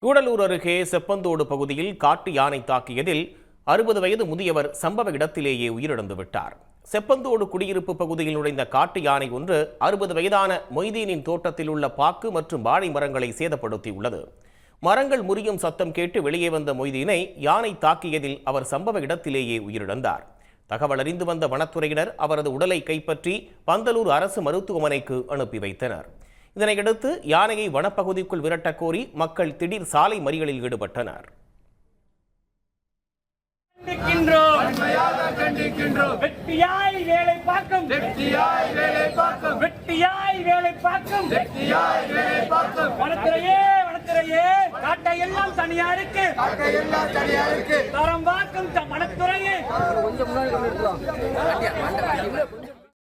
கூடலூர் அருகே செப்பந்தோடு பகுதியில் காட்டு யானை தாக்கியதில் 60 வயது முதியவர் சம்பவ இடத்திலேயே உயிரிழந்து விட்டார். செப்பந்தோடு குடியிருப்பு பகுதியில் நுழைந்த காட்டு யானை ஒன்று 60 வயதான மொய்தீனின் தோட்டத்தில் உள்ள பாக்கு மற்றும் வாழை மரங்களை சேதப்படுத்தியுள்ளது. மரங்கள் முறியும் சத்தம் கேட்டு வெளியே வந்த மொய்தீனை யானை தாக்கியதில் அவர் சம்பவ இடத்திலேயே உயிரிழந்தார். தகவல் அறிந்து வந்த வனத்துறையினர் அவரது உடலை கைப்பற்றி பந்தலூர் அரசு மருத்துவமனைக்கு அனுப்பி வைத்தனர். இதனையடுத்து யானையை வனப்பகுதிக்குள் விரட்ட கோரி மக்கள் திடீர் சாலை மறியலில் ஈடுபட்டனர்.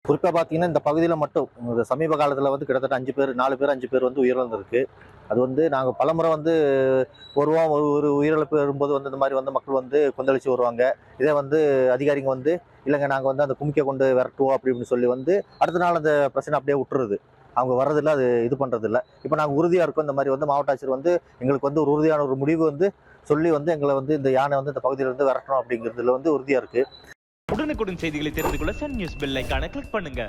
குறிப்பாக பார்த்தீங்கன்னா இந்த பகுதியில் மட்டும் சமீப காலத்தில் வந்து கிட்டத்தட்ட 4 பேர் வந்து உயிரிழந்திருக்கு. அது வந்து நாங்கள் பலமுறை வந்து வருவோம், ஒரு உயிரிழப்பு வரும்போது வந்து இந்த மாதிரி வந்து மக்கள் வந்து கொந்தளிச்சு வருவாங்க. இதே வந்து அதிகாரிங்க வந்து இல்லைங்க நாங்கள் வந்து அந்த குமிக்க கொண்டு விரட்டுவோம் அப்படின்னு சொல்லி வந்து அடுத்த நாள் அந்த பிரச்சனை அப்படியே விட்டுருது. அவங்க வர்றதில்ல, அது இது பண்ணுறதில்ல. இப்போ நாங்கள் உறுதியாக இருக்கோம். இந்த மாதிரி வந்து மாவட்ட ஆட்சியர் வந்து எங்களுக்கு வந்து ஒரு உறுதியான ஒரு முடிவு வந்து சொல்லி வந்து எங்களை வந்து இந்த யானை வந்து இந்த பகுதியிலேருந்து விரட்டணும் அப்படிங்கிறதுல வந்து உறுதியாக இருக்குது. உடனுக்குடன் செய்திகளை தெரிந்து கொள்ள சன் நியூஸ் பெல் ஐகானை கிளிக் பண்ணுங்க.